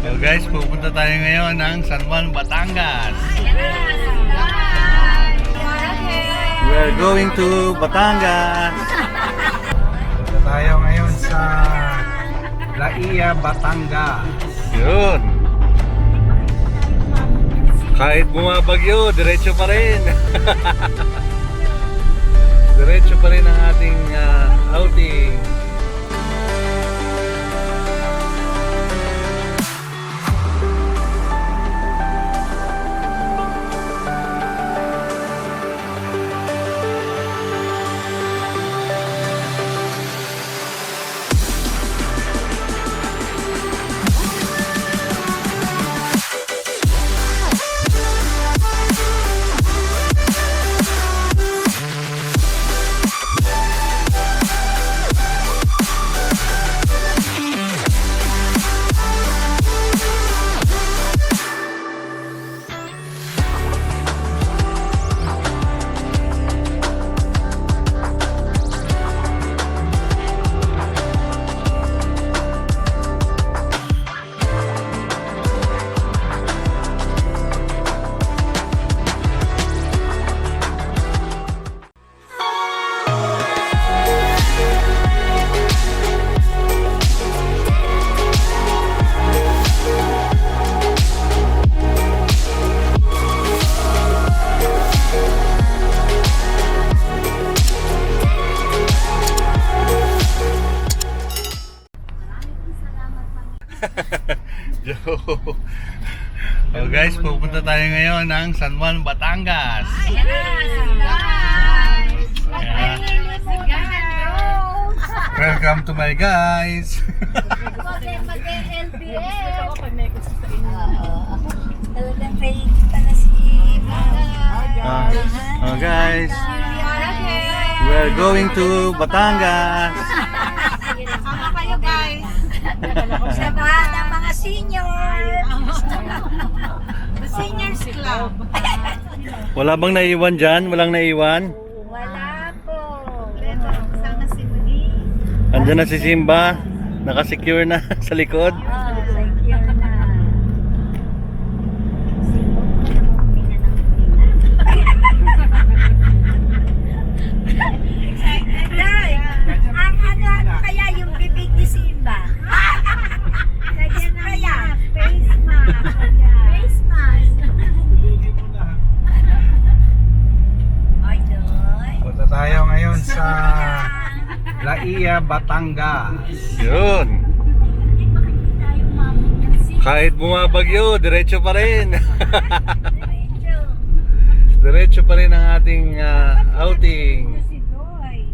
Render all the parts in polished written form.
So guys, pupunta tayo ngayon ng San Juan, Batangas. We're going to Batangas. Punta tayo ngayon sa Laia, Batangas. Yun. Kahit bumabagyo, diretso pa rin. Diretso pa rin ang ating outing. So guys, pupunta tayo ngayon ng San Juan, Batangas. Welcome to my guys. Oh guys, we're going to Batangas. Sama kayo guys. Samahan ng mga seniors. Seniors Club. Wala bang naiwan dyan? Walang naiwan? Wala po. Ito, kasama si Muni. Andyan na si Simba. Nakasecure na sa likod. Secure na. Day, ang ano kaya yung bibig ni Simba? Lagyan na kaya face mask. Face mask. Ay, doy. Punta tayo ngayon sa Laia, Batangas. Yun. Kahit bumabagyo, diretso pa rin. Diretso pa rin ang ating outing. Si Doy.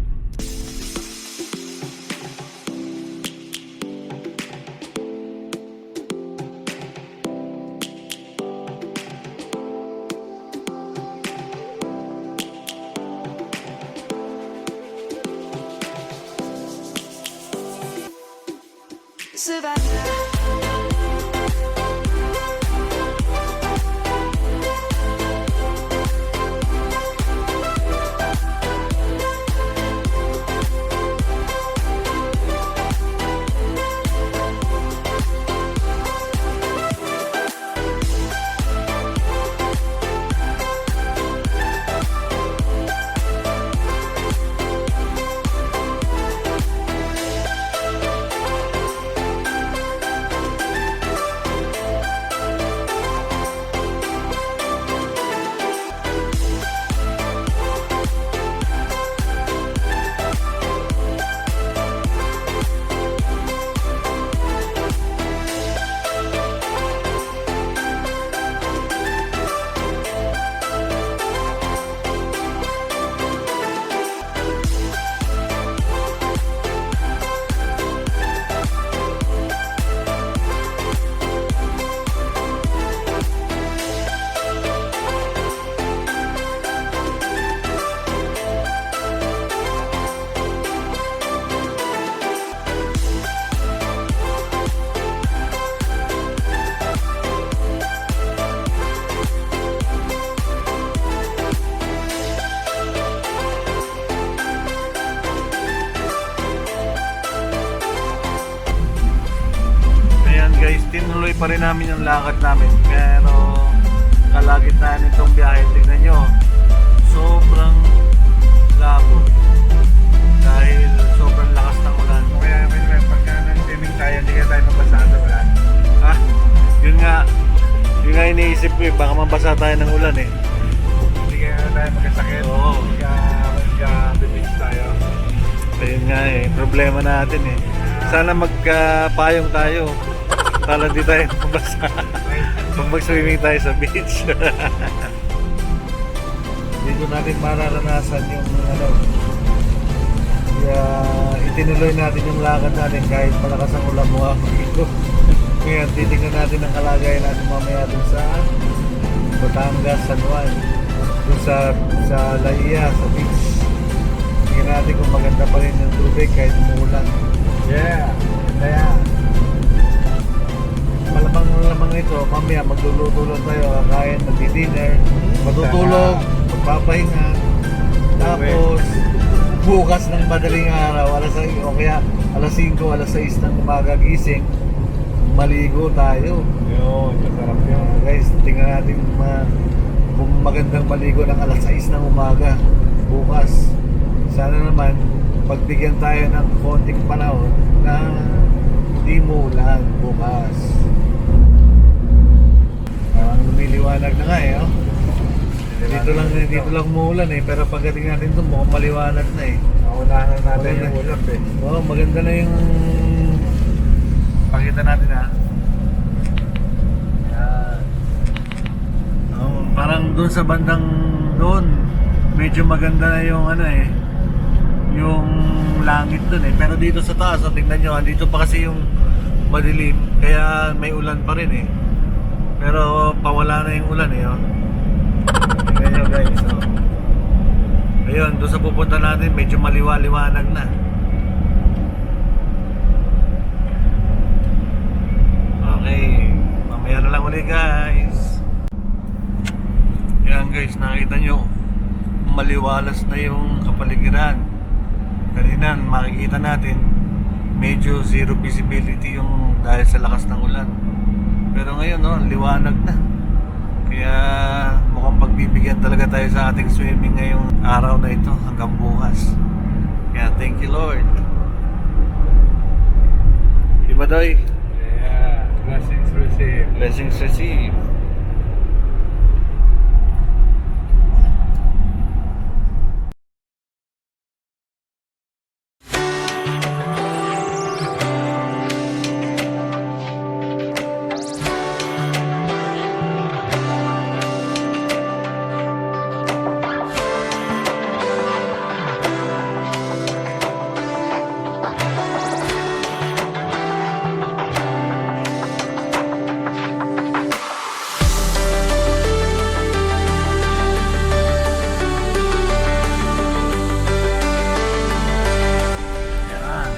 itinuloy pa rin namin yung lakad namin. Pero kalagitnaan nitong biyahe, tingnan nyo, sobrang labo dahil sobrang lakas ng ulan. Kaya pagka nag-swimming tayo, hindi ka tayo mabasado ulan. Ah, yun nga iniisip ko eh, baka mabasa tayo ng ulan eh. Hindi kaya tayo magkasakit. Oo. Magka-beach tayo. Ayun nga eh, problema natin eh. Sana magkapayong tayo para di tayo mabasa pag mag-swimming tayo sa beach. Dito natin mararanasan yung ano, itinuloy natin yung lakad natin kahit malakas ang ulan mo dito. Ngayon titignan natin ang kalagayan natin mamaya dun sa Batangas, San Juan, dun sa Laia, sa beach. Tingnan natin kung maganda pa rin yung tubig kahit umuulan. Yeah, ganda yan. Malamang ito, mamaya magluluto lang tayo, kakain, magdi-dinner, matutulog, magpapahinga. Tapos bukas ng madaling araw, o kaya alas 5, alas 6 ng umaga gising, maligo tayo. Yun, masarap yun. Guys, tingnan natin kung magandang maligo ng alas 6 ng umaga bukas. Sana naman pagbigyan tayo ng konting panahon na hindi muulan bukas. Parang lumiliwanag na nga eh, oh. Dito lang umuulan eh, pero pagdating natin doon mukhang maliwanag na eh. Naunahan natin Maganda. yung ulap eh. Oh, maganda na yung pakita natin ha. Yan. Oh, parang doon sa bandang doon, medyo maganda na yung ano eh, yung langit doon eh. Pero dito sa taas, tingnan nyo, dito pa kasi yung madilim, kaya may ulan pa rin eh. Pero pawala na yung ulan eh, oh. Tingnan nyo guys, oh. Ayun, doon sa pupunta natin, medyo maliwanag na. Okay, mamaya na lang ulit guys. Yan guys, nakita nyo, maliwalas na yung kapaligiran. Kanina makikita natin medyo zero visibility yung dahil sa lakas ng ulan. Pero ngayon no, liwanag na. Kaya mukhang pagbibigyan talaga tayo sa ating swimming ngayong araw na ito hanggang bukas. Kaya thank you Lord. Diba Doy? Yeah, blessings received. Blessings received.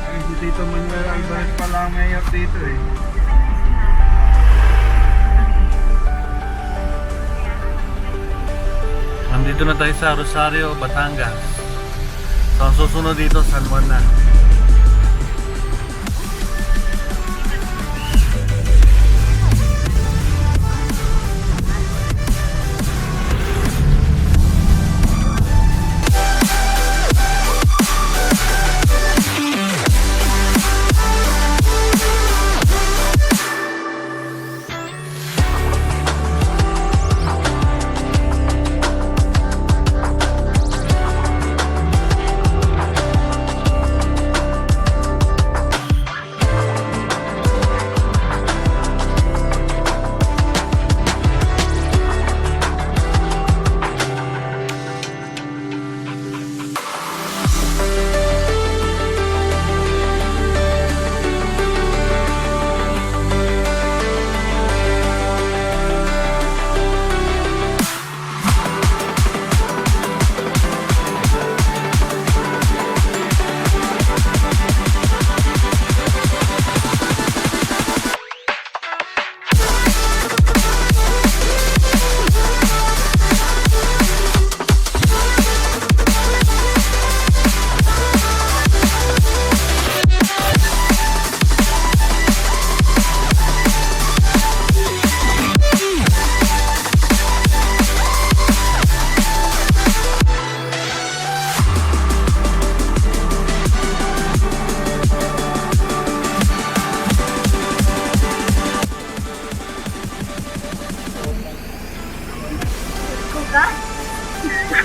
Ay, si Tito Manuel Alvarez pala ang mayor dito eh. Nandito na tayo sa Rosario, Batangas. So ang susunod dito, San Juan na.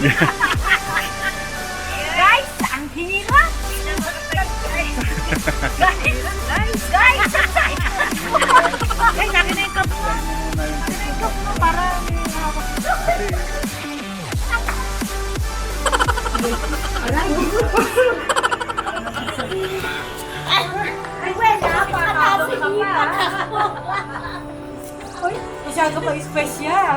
Guys, ang hirap! Guys! Guys! Guys, akin na yung cup mo. Yung cup mo para ay, wala. Pakatasin niya. Uy, masyado pa special.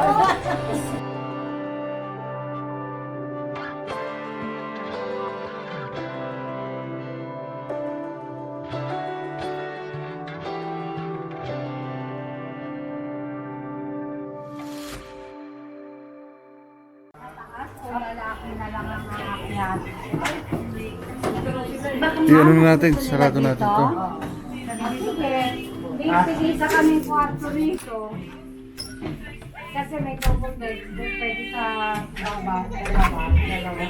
Ano natin, sarado natin to. Sige, isa kaming kwarto rito. Kasi may double bed, pwede sa baba, dalawa.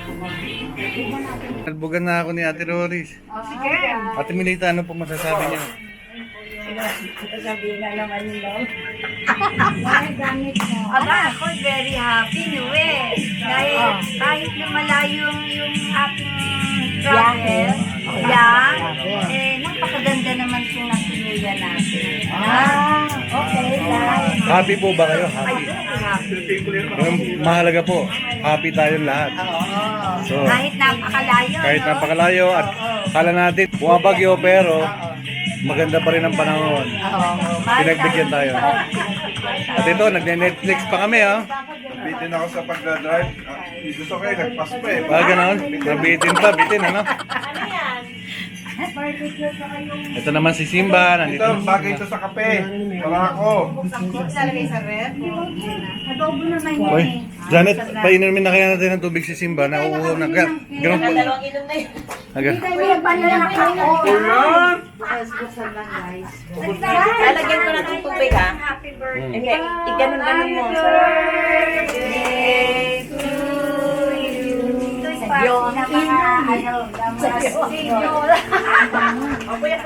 Nalbugan na ako ni Ate Roris. Sige. Ate Milita, ano po masasabi niyo? Sabihin na naman nila. Ay, gamit mo. Aba, ako very happy, Noe. Dahil kahit na malayo yung ating travel, napakaganda naman yung nasinuya natin. Okay. Happy po ba kayo? Happy. Ang mahalaga po, happy tayong lahat. So, Kahit napakalayo. kahit no? napakalayo at kala natin bumabagyo pero maganda pa rin ang panahon. Pinagbigyan tayo. At ito, nagne-Netflix pa kami ha. Bitin ako sa pagdadrive. Gusto ko nagpas pa eh. Ganoon, nabitin pa, bitin ano? Ito naman si Simba, nandito. Ito, bagay ito sa kape. Wala ako. Adobo naman yan Uy, eh. Janet, painumin na kaya natin ng tubig si Simba na uuhaw na. Ganun po. Hindi tayo pinagpalala kayo. Buksan lang guys. Lalagyan ko na itong tubig, ha? Happy birthday. Iganon-ganon mo. Birthday to you. Yung ano, Kuya.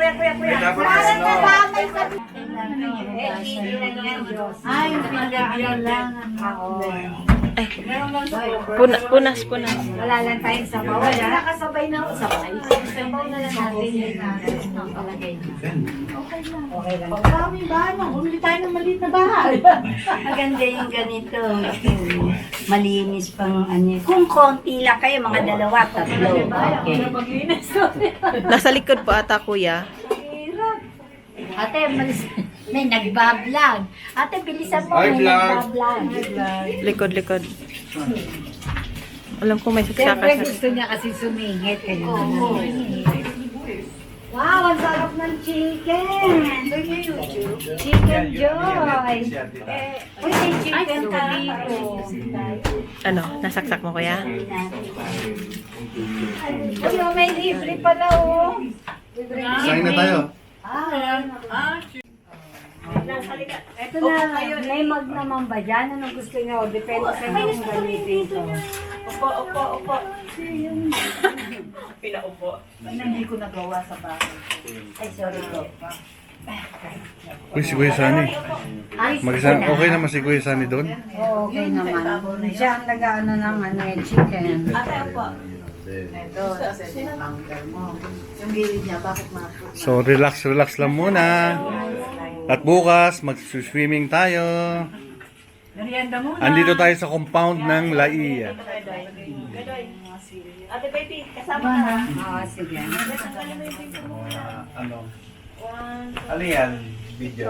Dapat ay, pinag-aaral lang. Punas. Wala lang tayong sabaw. Wala. Nakasabay na ako sabay. Sabaw na lang natin yung palagay na. Okay lang. Kami ba? Bumili tayo ng maliit na bahay. Maganda yung ganito. Malinis pang ano. Kung konti lang kayo, mga dalawa, tatlo. Okay. Nasa likod po ata, kuya. Ate, may nagbablog. Ate, bilisan mo. Ay, May vlog. nagbablog. Likod. Alam ko may Siyempre saksaka. gusto niya kasi sumingit. Wow, ang sarap ng chicken. Chicken Joy. Uy, may chicken ka dito. Ano, nasaksak mo, kuya? Uy, may libre pala oh. Sain na tayo. Ito na, may mag naman ba dyan? Anong gusto niyo? Depende sa inyo kung gamitin ko. Opo. Pinaupo. Hindi ko nagawa sa bahay. Ay, sorry po. Uy, si Kuya Sani. Ay, Okay naman si Kuya Sani doon. Oo, okay naman. Siya ang nag-ano ng ano, chicken. Ate, opo. Ito, yung gilid niya, bakit mapot? So, relax lang muna. At bukas, mag-swimming tayo. Merienda muna. Andito tayo sa compound ng Laia. Ate, baby, kasama ka. Oo, sige. Ano yan? Video.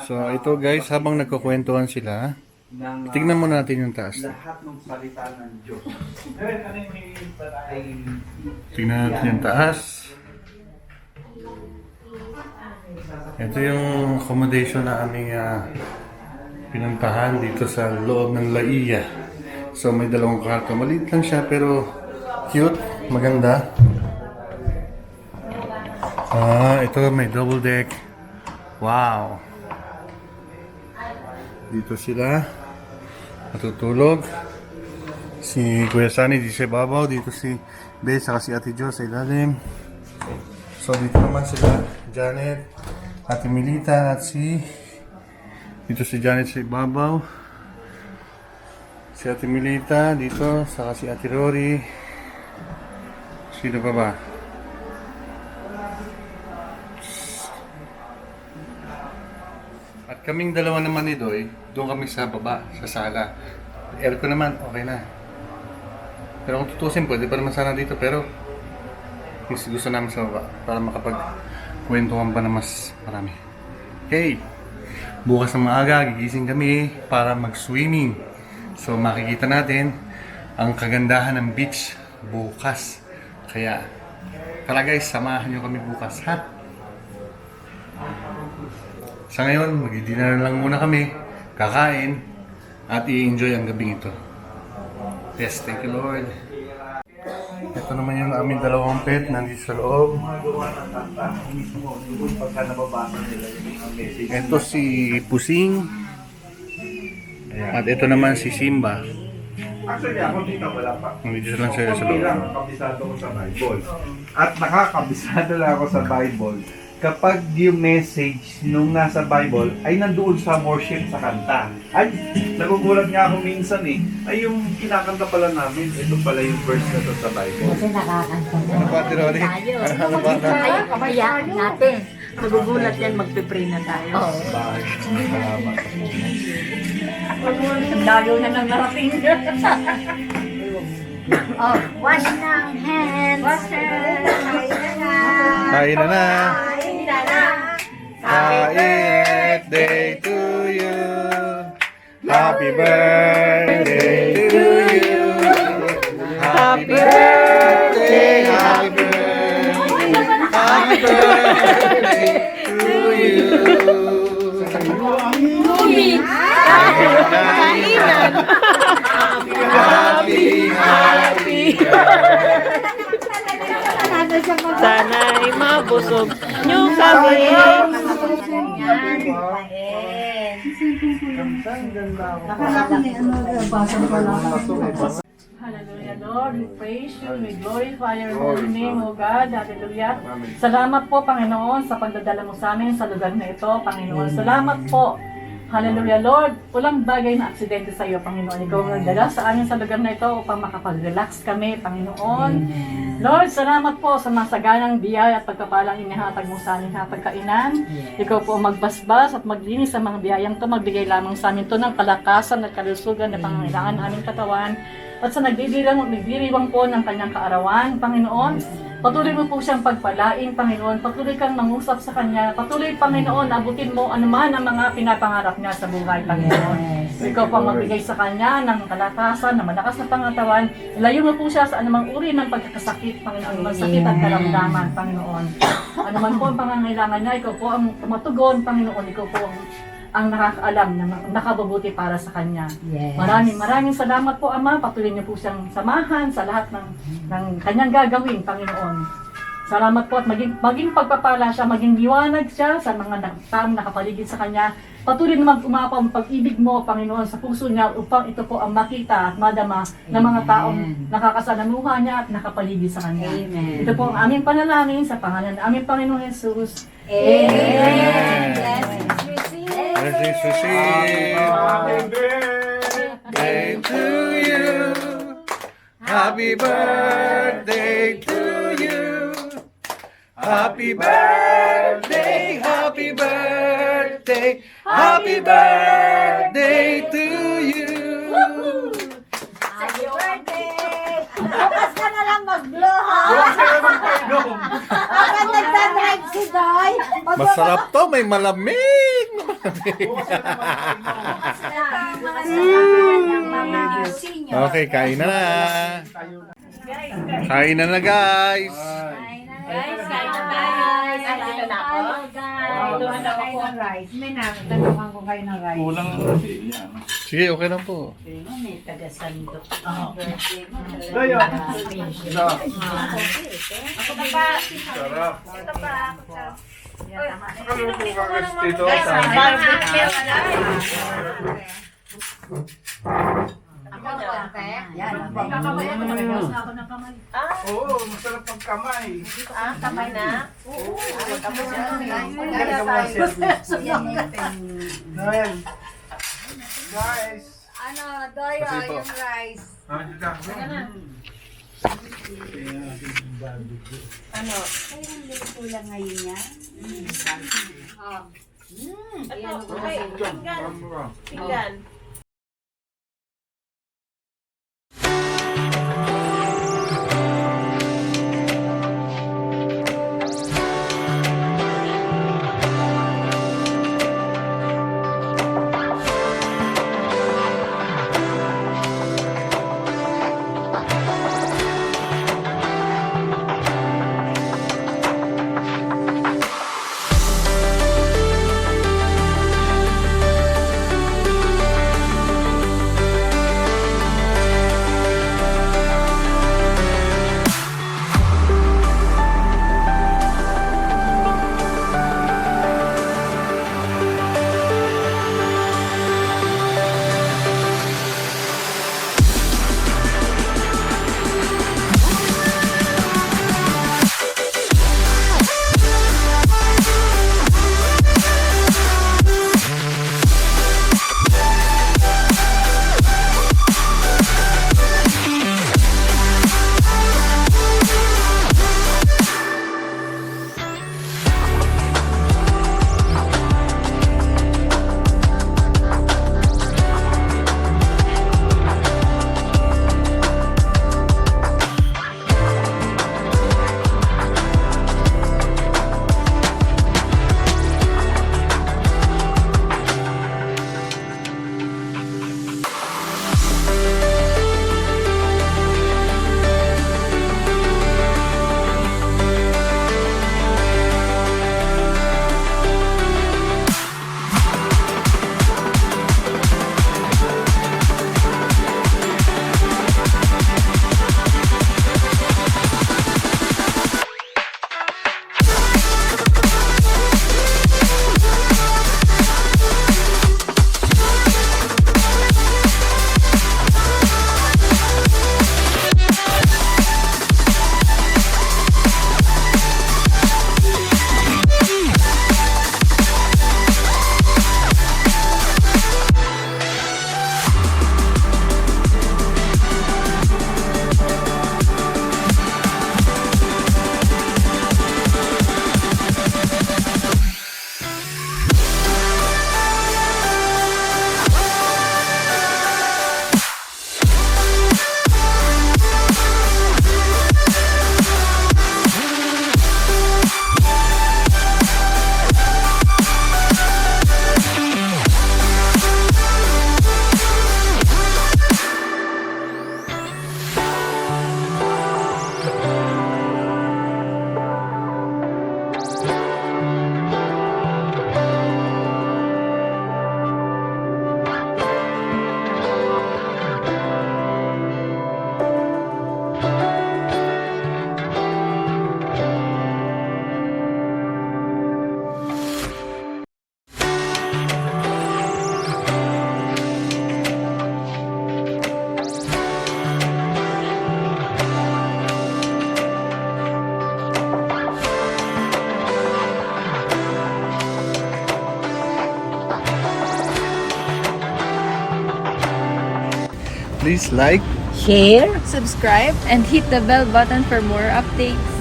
So, ito guys, habang nagkukwentuhan sila, tignan mo natin yung taas. Lahat ng salita ng Diyos. Tignan natin yung taas. Ito yung accommodation na aming pinuntahan dito sa loob ng Laia. So may dalawang kwarto. Maliit lang siya pero cute, maganda. Ito may double deck. Wow! Dito sila matutulog. Si Kuya Sani dito sa babaw, dito si Beth saka si Ate Jo sa ilalim. So dito naman sila Janet, Ate Milita at dito si Janet sa ibabaw. Si Ate Milita dito, saka si Ate Rory. Sino pa ba? At kaming dalawa naman ni Doy, doon kami sa baba, sa sala. Aircon naman, okay na. Pero kung tutusin, pwede pa naman sana dito, pero mas gusto namin sa baba para makapag-kwentuhan pa na mas marami. Okay, bukas ng maaga, gigising kami para mag-swimming. So makikita natin ang kagandahan ng beach bukas. Kaya, tara guys, samahan nyo kami bukas, ha? Sa ngayon, mag-dinner lang muna kami, kakain, at i-enjoy ang gabing ito. Yes, thank you Lord. Ito naman yung aming dalawang pet, nandito sa loob. Ito si Pusing. At ito naman si Simba. Actually, ako dito wala pa. Nandito lang sila sa Okay loob. lang, kabisado ko sa Bible. At nakakabisado lang ako sa Bible kapag yung message nung nasa Bible ay nandoon sa worship sa kanta. Ay, nagugulat nga ako minsan ay yung kinakanta pala namin, ito pala yung verse na to sa Bible. Kasi nakakanta na. Ano ba, Ate Rory? Ano ba na? Tayo, kabayaan natin. Nagugulat yan, magpe-pray na tayo. Oo. Salamat. Layo na nang narating. Oh, wash ng hands. Wash hands. Kain na na. Kain na na. Happy birthday to you. Happy birthday to you. Happy birthday, happy birthday, happy birthday to you. Happy, happy. Sana'y mabusog nyo kami. Hallelujah, Lord. We praise you. We glorify your holy name, O God. Hallelujah. Salamat po, Panginoon, sa pagdadala mo sa amin sa lugar na ito, Panginoon. Salamat po. Hallelujah, Lord. Walang bagay na aksidente sa iyo, Panginoon. Ikaw ang nagdala sa amin sa lugar na ito upang makapag-relax kami, Panginoon. Lord, salamat po sa masaganang biyaya at pagkapalang inihatag mo sa amin sa pagkainan. Ikaw po ang magbasbas at maglinis sa mga biyayang to. Magbigay lamang sa amin to ng kalakasan at kalusugan na pangangailangan ng aming katawan. At sa nagdiriwang po ng kanyang kaarawan, Panginoon, patuloy mo po siyang pagpalain, Panginoon. Patuloy kang mangusap sa kanya. Patuloy, Panginoon, abutin mo anuman ang mga pinapangarap niya sa buhay, Panginoon. Ikaw po ang magbigay sa kanya ng kalakasan, ng malakas na pangatawan. Ilayo mo po siya sa anumang uri ng pagkakasakit, Panginoon. Anumang sakit at karamdaman, Panginoon. Anuman po ang pangangailangan niya, ikaw po ang tumatugon, Panginoon. Ikaw po ang nakakaalam na nakabubuti para sa kanya. Yes. Maraming salamat po, Ama. Patuloy niyo po siyang samahan sa lahat ng kanyang gagawin, Panginoon. Salamat po at maging pagpapala siya, maging liwanag siya sa mga taong nakapaligid sa kanya. Patuloy na mag-umapaw ang pag-ibig mo, Panginoon, sa puso niya upang ito po ang makita at madama ng mga taong nakakasalamuha niya at nakapaligid sa kanya. Amen. Ito po ang aming panalangin sa pangalan ng aming Panginoong Jesus. Amen. Blessings received. Blessings received. Happy birthday to you. Happy birthday to you. Happy birthday, happy birthday, happy birthday to you. Happy birthday! Bukas ka na lang mag-blow, ha? Bakit nagdadrive si Doy? Masarap to, may malamig. Okay, kain na na. Kain na na guys. Guys, kain na guys. Kain na ako. Tuhan ako po ang rice. May nagtanungan ko kayo ng rice. Kulang kasi yan. Sige, okay lang po. May taga-sandok. Dayo. Ako na pa. Sarap. Ito pa. Nakaluto ka kasi dito sa Oo, masarap pag kamay. Kamay na? Noel. Guys. Ano, Doyo, Kasi po. yung rice. Ano? Ay, ang luto lang ngayon niya. Oh. Ayan, Okay, pinggan. Please like, share, subscribe, and hit the bell button for more updates.